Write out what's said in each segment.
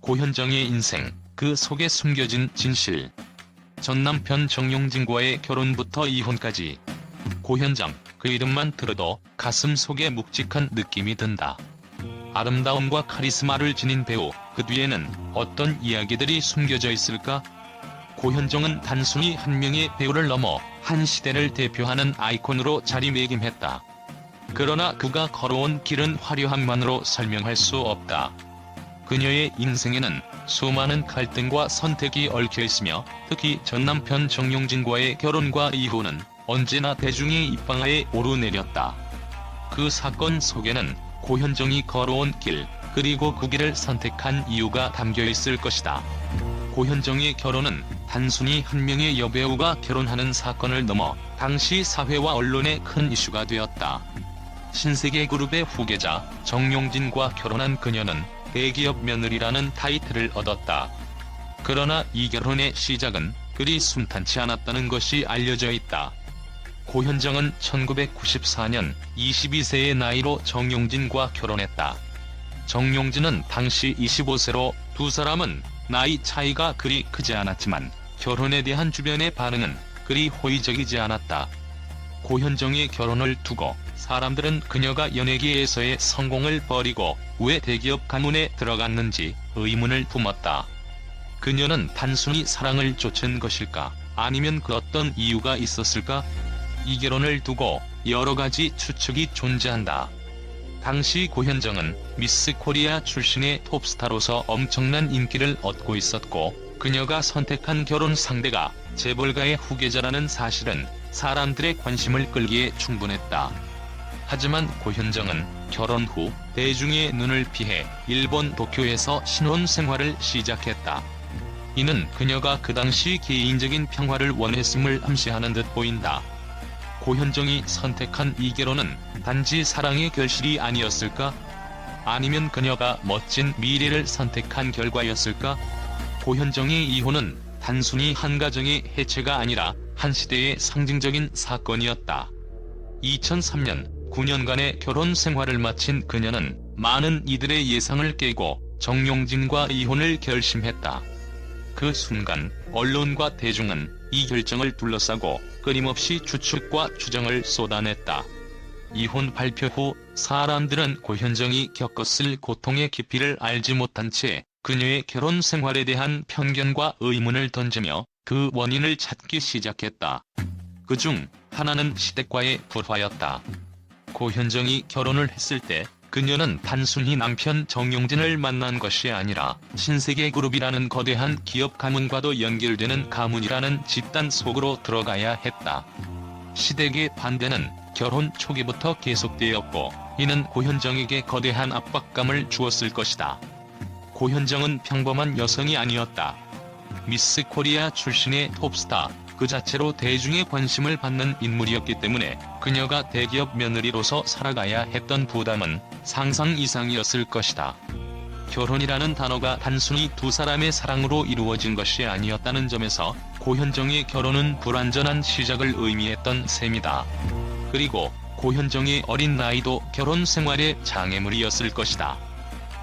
고현정의 인생, 그 속에 숨겨진 진실. 전 남편 정용진과의 결혼부터 이혼까지. 고현정, 그 이름만 들어도 가슴 속에 묵직한 느낌이 든다. 아름다움과 카리스마를 지닌 배우, 그 뒤에는 어떤 이야기들이 숨겨져 있을까? 고현정은 단순히 한 명의 배우를 넘어 한 시대를 대표하는 아이콘으로 자리매김했다. 그러나 그가 걸어온 길은 화려함만으로 설명할 수 없다. 그녀의 인생에는 수많은 갈등과 선택이 얽혀있으며 특히 전 남편 정용진과의 결혼과 이후는 언제나 대중의 입방아에 오르내렸다. 그 사건 속에는 고현정이 걸어온 길, 그리고 그 길을 선택한 이유가 담겨있을 것이다. 고현정의 결혼은 단순히 한 명의 여배우가 결혼하는 사건을 넘어 당시 사회와 언론의 큰 이슈가 되었다. 신세계그룹의 후계자 정용진과 결혼한 그녀는 대기업 며느리라는 타이틀을 얻었다. 그러나 이 결혼의 시작은 그리 순탄치 않았다는 것이 알려져 있다. 고현정은 1994년 22세의 나이로 정용진과 결혼했다. 정용진은 당시 25세로 두 사람은 나이 차이가 그리 크지 않았지만 결혼에 대한 주변의 반응은 그리 호의적이지 않았다. 고현정의 결혼을 두고 사람들은 그녀가 연예계에서의 성공을 버리고 왜 대기업 가문에 들어갔는지 의문을 품었다. 그녀는 단순히 사랑을 쫓은 것일까? 아니면 그 어떤 이유가 있었을까? 이 결혼을 두고 여러 가지 추측이 존재한다. 당시 고현정은 미스 코리아 출신의 톱스타로서 엄청난 인기를 얻고 있었고, 그녀가 선택한 결혼 상대가 재벌가의 후계자라는 사실은 사람들의 관심을 끌기에 충분했다. 하지만 고현정은 결혼 후 대중의 눈을 피해 일본 도쿄에서 신혼 생활을 시작했다. 이는 그녀가 그 당시 개인적인 평화를 원했음을 암시하는 듯 보인다. 고현정이 선택한 이 결혼은 단지 사랑의 결실이 아니었을까? 아니면 그녀가 멋진 미래를 선택한 결과였을까? 고현정의 이혼은 단순히 한 가정의 해체가 아니라 한 시대의 상징적인 사건이었다. 2003년 9년간의 결혼 생활을 마친 그녀는 많은 이들의 예상을 깨고 정용진과 이혼을 결심했다. 그 순간 언론과 대중은 이 결정을 둘러싸고 끊임없이 추측과 추정을 쏟아냈다. 이혼 발표 후 사람들은 고현정이 겪었을 고통의 깊이를 알지 못한 채 그녀의 결혼 생활에 대한 편견과 의문을 던지며 그 원인을 찾기 시작했다. 그중 하나는 시댁과의 불화였다. 고현정이 결혼을 했을 때 그녀는 단순히 남편 정용진을 만난 것이 아니라 신세계그룹이라는 거대한 기업 가문과도 연결되는 가문이라는 집단 속으로 들어가야 했다. 시댁의 반대는 결혼 초기부터 계속되었고, 이는 고현정에게 거대한 압박감을 주었을 것이다. 고현정은 평범한 여성이 아니었다. 미스 코리아 출신의 톱스타, 그 자체로 대중의 관심을 받는 인물이었기 때문에 그녀가 대기업 며느리로서 살아가야 했던 부담은 상상 이상이었을 것이다. 결혼이라는 단어가 단순히 두 사람의 사랑으로 이루어진 것이 아니었다는 점에서 고현정의 결혼은 불완전한 시작을 의미했던 셈이다. 그리고 고현정의 어린 나이도 결혼 생활의 장애물이었을 것이다.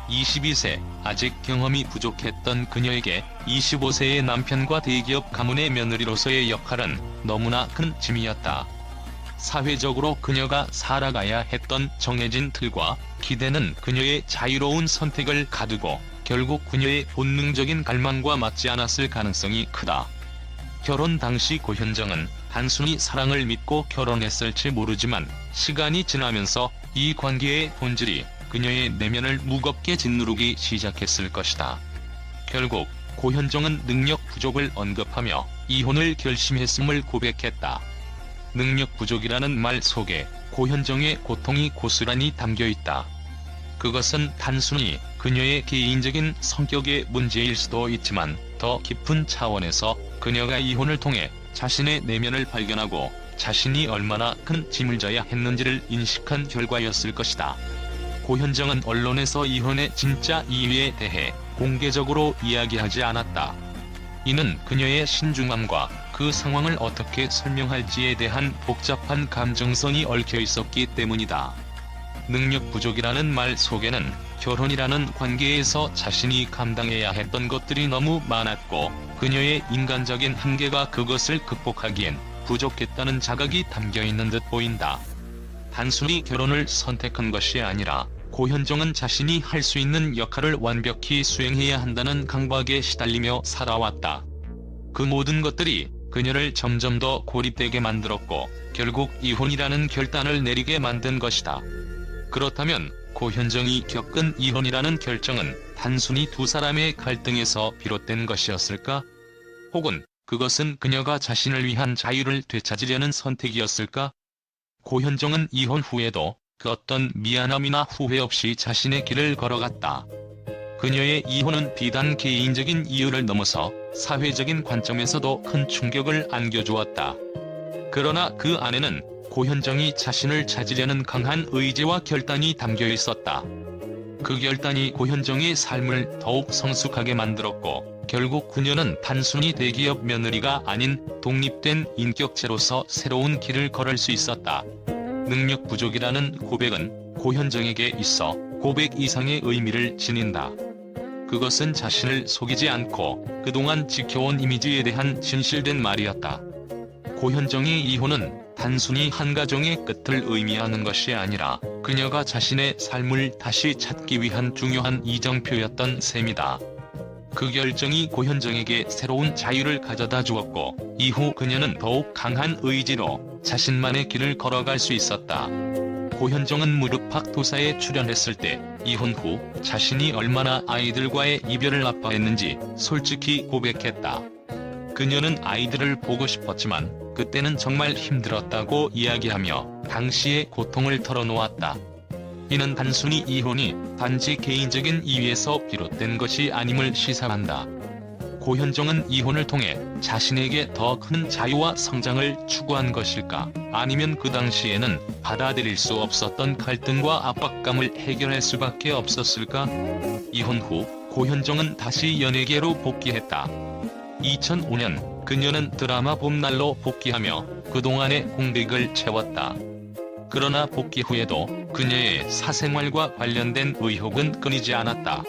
22세, 아직 경험이 부족했던 그녀에게 25세의 남편과 대기업 가문의 며느리로서의 역할은 너무나 큰 짐이었다. 사회적으로 그녀가 살아가야 했던 정해진 틀과 기대는 그녀의 자유로운 선택을 가두고 결국 그녀의 본능적인 갈망과 맞지 않았을 가능성이 크다. 결혼 당시 고현정은 단순히 사랑을 믿고 결혼했을지 모르지만 시간이 지나면서 이 관계의 본질이 그녀의 내면을 무겁게 짓누르기 시작했을 것이다. 결국 고현정은 능력 부족을 언급하며 이혼을 결심했음을 고백했다. 능력 부족이라는 말 속에 고현정의 고통이 고스란히 담겨있다. 그것은 단순히 그녀의 개인적인 성격의 문제일 수도 있지만 더 깊은 차원에서 그녀가 이혼을 통해 자신의 내면을 발견하고 자신이 얼마나 큰 짐을 져야 했는지를 인식한 결과였을 것이다. 고현정은 언론에서 이혼의 진짜 이유에 대해 공개적으로 이야기하지 않았다. 이는 그녀의 신중함과 그 상황을 어떻게 설명할지에 대한 복잡한 감정선이 얽혀 있었기 때문이다. 능력 부족이라는 말 속에는 결혼이라는 관계에서 자신이 감당해야 했던 것들이 너무 많았고 그녀의 인간적인 한계가 그것을 극복하기엔 부족했다는 자각이 담겨있는 듯 보인다. 단순히 결혼을 선택한 것이 아니라 고현정은 자신이 할 수 있는 역할을 완벽히 수행해야 한다는 강박에 시달리며 살아왔다. 그 모든 것들이 그녀를 점점 더 고립되게 만들었고 결국 이혼이라는 결단을 내리게 만든 것이다. 그렇다면 고현정이 겪은 이혼이라는 결정은 단순히 두 사람의 갈등에서 비롯된 것이었을까? 혹은 그것은 그녀가 자신을 위한 자유를 되찾으려는 선택이었을까? 고현정은 이혼 후에도 그 어떤 미안함이나 후회 없이 자신의 길을 걸어갔다. 그녀의 이혼은 비단 개인적인 이유를 넘어서 사회적인 관점에서도 큰 충격을 안겨주었다. 그러나 그 안에는 고현정이 자신을 찾으려는 강한 의지와 결단이 담겨 있었다. 그 결단이 고현정의 삶을 더욱 성숙하게 만들었고 결국 그녀는 단순히 대기업 며느리가 아닌 독립된 인격체로서 새로운 길을 걸을 수 있었다. 능력 부족이라는 고백은 고현정에게 있어 고백 이상의 의미를 지닌다. 그것은 자신을 속이지 않고 그동안 지켜온 이미지에 대한 진실된 말이었다. 고현정의 이혼은 단순히 한 가정의 끝을 의미하는 것이 아니라 그녀가 자신의 삶을 다시 찾기 위한 중요한 이정표였던 셈이다. 그 결정이 고현정에게 새로운 자유를 가져다 주었고 이후 그녀는 더욱 강한 의지로 자신만의 길을 걸어갈 수 있었다. 고현정은 무릎팍 도사에 출연했을 때 이혼 후 자신이 얼마나 아이들과의 이별을 아파했는지 솔직히 고백했다. 그녀는 아이들을 보고 싶었지만 그때는 정말 힘들었다고 이야기하며 당시의 고통을 털어놓았다. 이는 단순히 이혼이 단지 개인적인 이유에서 비롯된 것이 아님을 시사한다. 고현정은 이혼을 통해 자신에게 더 큰 자유와 성장을 추구한 것일까? 아니면 그 당시에는 받아들일 수 없었던 갈등과 압박감을 해결할 수밖에 없었을까? 이혼 후 고현정은 다시 연예계로 복귀했다. 2005년 그녀는 드라마 봄날로 복귀하며 그동안의 공백을 채웠다. 그러나 복귀 후에도 그녀의 사생활과 관련된 의혹은 끊이지 않았다.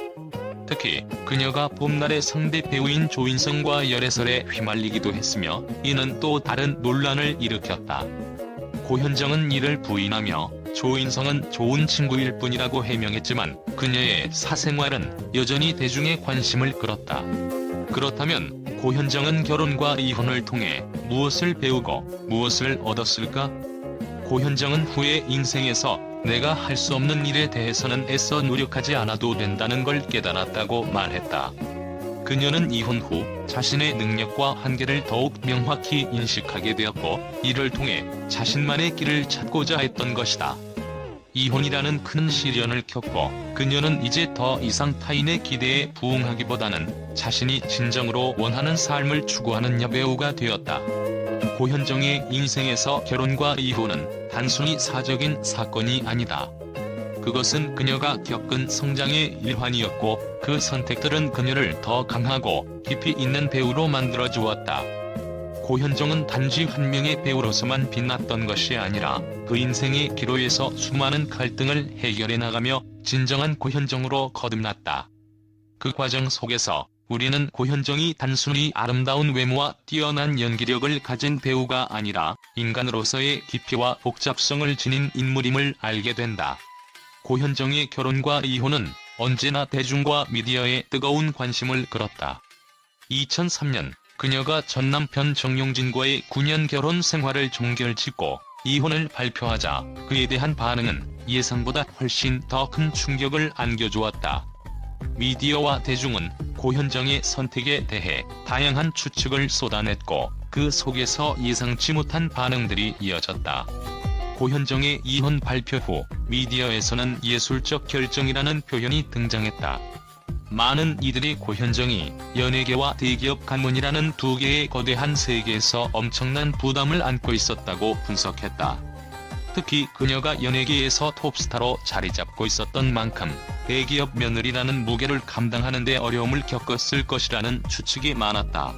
특히 그녀가 봄날의 상대 배우인 조인성과 열애설에 휘말리기도 했으며 이는 또 다른 논란을 일으켰다. 고현정은 이를 부인하며 조인성은 좋은 친구일 뿐이라고 해명했지만 그녀의 사생활은 여전히 대중의 관심을 끌었다. 그렇다면 고현정은 결혼과 이혼을 통해 무엇을 배우고 무엇을 얻었을까? 고현정은 후에 인생에서 내가 할 수 없는 일에 대해서는 애써 노력하지 않아도 된다는 걸 깨달았다고 말했다. 그녀는 이혼 후 자신의 능력과 한계를 더욱 명확히 인식하게 되었고 이를 통해 자신만의 길을 찾고자 했던 것이다. 이혼이라는 큰 시련을 겪고 그녀는 이제 더 이상 타인의 기대에 부응하기보다는 자신이 진정으로 원하는 삶을 추구하는 여배우가 되었다. 고현정의 인생에서 결혼과 이혼은 단순히 사적인 사건이 아니다. 그것은 그녀가 겪은 성장의 일환이었고 그 선택들은 그녀를 더 강하고 깊이 있는 배우로 만들어 주었다. 고현정은 단지 한 명의 배우로서만 빛났던 것이 아니라 그 인생의 기로에서 수많은 갈등을 해결해 나가며 진정한 고현정으로 거듭났다. 그 과정 속에서 우리는 고현정이 단순히 아름다운 외모와 뛰어난 연기력을 가진 배우가 아니라 인간으로서의 깊이와 복잡성을 지닌 인물임을 알게 된다. 고현정의 결혼과 이혼은 언제나 대중과 미디어에 뜨거운 관심을 끌었다. 2003년 그녀가 전 남편 정용진과의 9년 결혼 생활을 종결짓고 이혼을 발표하자 그에 대한 반응은 예상보다 훨씬 더 큰 충격을 안겨주었다. 미디어와 대중은 고현정의 선택에 대해 다양한 추측을 쏟아냈고 그 속에서 예상치 못한 반응들이 이어졌다. 고현정의 이혼 발표 후 미디어에서는 예술적 결정이라는 표현이 등장했다. 많은 이들이 고현정이 연예계와 대기업 가문이라는 두 개의 거대한 세계에서 엄청난 부담을 안고 있었다고 분석했다. 특히 그녀가 연예계에서 톱스타로 자리 잡고 있었던 만큼 대기업 며느리라는 무게를 감당하는 데 어려움을 겪었을 것이라는 추측이 많았다.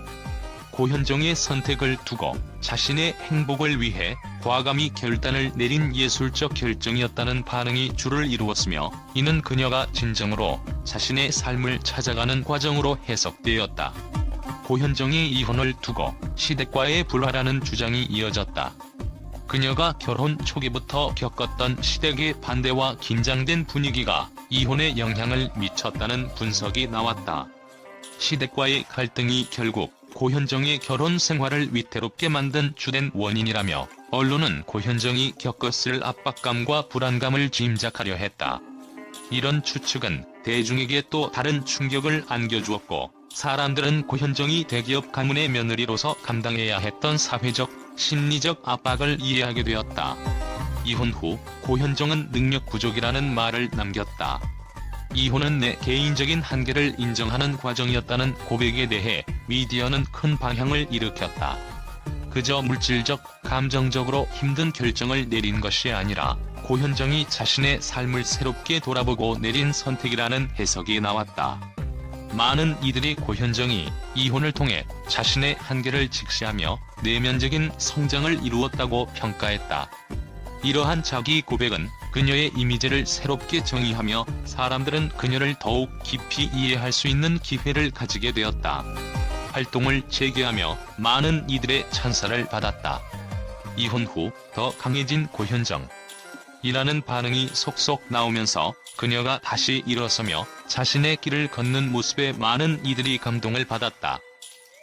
고현정의 선택을 두고 자신의 행복을 위해 과감히 결단을 내린 예술적 결정이었다는 반응이 줄을 이루었으며, 이는 그녀가 진정으로 자신의 삶을 찾아가는 과정으로 해석되었다. 고현정의 이혼을 두고 시댁과의 불화라는 주장이 이어졌다. 그녀가 결혼 초기부터 겪었던 시댁의 반대와 긴장된 분위기가 이혼에 영향을 미쳤다는 분석이 나왔다. 시댁과의 갈등이 결국 고현정의 결혼 생활을 위태롭게 만든 주된 원인이라며, 언론은 고현정이 겪었을 압박감과 불안감을 짐작하려 했다. 이런 추측은 대중에게 또 다른 충격을 안겨주었고, 사람들은 고현정이 대기업 가문의 며느리로서 감당해야 했던 사회적, 심리적 압박을 이해하게 되었다. 이혼 후 고현정은 능력 부족이라는 말을 남겼다. 이혼은 내 개인적인 한계를 인정하는 과정이었다는 고백에 대해 미디어는 큰 방향을 일으켰다. 그저 물질적, 감정적으로 힘든 결정을 내린 것이 아니라 고현정이 자신의 삶을 새롭게 돌아보고 내린 선택이라는 해석이 나왔다. 많은 이들이 고현정이 이혼을 통해 자신의 한계를 직시하며 내면적인 성장을 이루었다고 평가했다. 이러한 자기 고백은 그녀의 이미지를 새롭게 정의하며, 사람들은 그녀를 더욱 깊이 이해할 수 있는 기회를 가지게 되었다. 활동을 재개하며 많은 이들의 찬사를 받았다. 이혼 후 더 강해진 고현정 이라는 반응이 속속 나오면서 그녀가 다시 일어서며 자신의 길을 걷는 모습에 많은 이들이 감동을 받았다.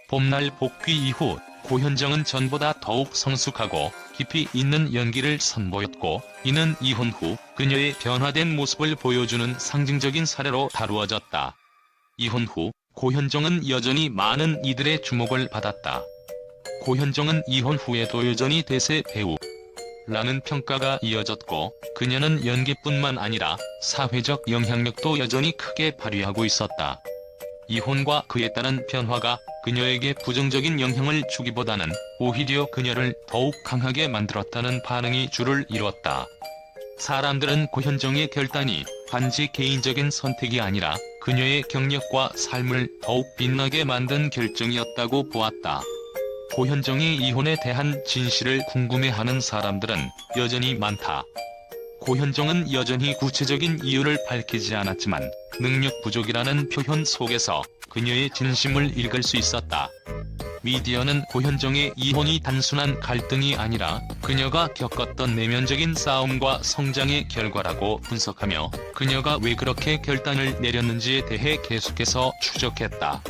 봄날 복귀 이후 고현정은 전보다 더욱 성숙하고 깊이 있는 연기를 선보였고, 이는 이혼 후 그녀의 변화된 모습을 보여주는 상징적인 사례로 다루어졌다. 이혼 후 고현정은 여전히 많은 이들의 주목을 받았다. 고현정은 이혼 후에도 여전히 대세 배우 라는 평가가 이어졌고, 그녀는 연기뿐만 아니라 사회적 영향력도 여전히 크게 발휘하고 있었다. 이혼과 그에 따른 변화가 그녀에게 부정적인 영향을 주기보다는 오히려 그녀를 더욱 강하게 만들었다는 반응이 줄을 이뤘다. 사람들은 고현정의 결단이 단지 개인적인 선택이 아니라 그녀의 경력과 삶을 더욱 빛나게 만든 결정이었다고 보았다. 고현정의 이혼에 대한 진실을 궁금해하는 사람들은 여전히 많다. 고현정은 여전히 구체적인 이유를 밝히지 않았지만, 능력 부족이라는 표현 속에서 그녀의 진심을 읽을 수 있었다. 미디어는 고현정의 이혼이 단순한 갈등이 아니라 그녀가 겪었던 내면적인 싸움과 성장의 결과라고 분석하며, 그녀가 왜 그렇게 결단을 내렸는지에 대해 계속해서 추적했다.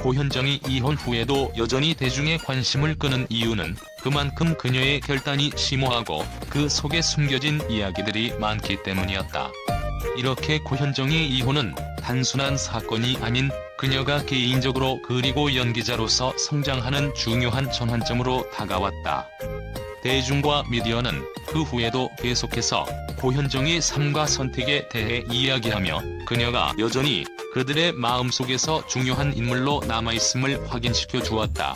고현정이 이혼 후에도 여전히 대중의 관심을 끄는 이유는 그만큼 그녀의 결단이 심오하고 그 속에 숨겨진 이야기들이 많기 때문이었다. 이렇게 고현정의 이혼은 단순한 사건이 아닌 그녀가 개인적으로 그리고 연기자로서 성장하는 중요한 전환점으로 다가왔다. 대중과 미디어는 그 후에도 계속해서 고현정의 삶과 선택에 대해 이야기하며, 그녀가 여전히 그들의 마음속에서 중요한 인물로 남아있음을 확인시켜 주었다.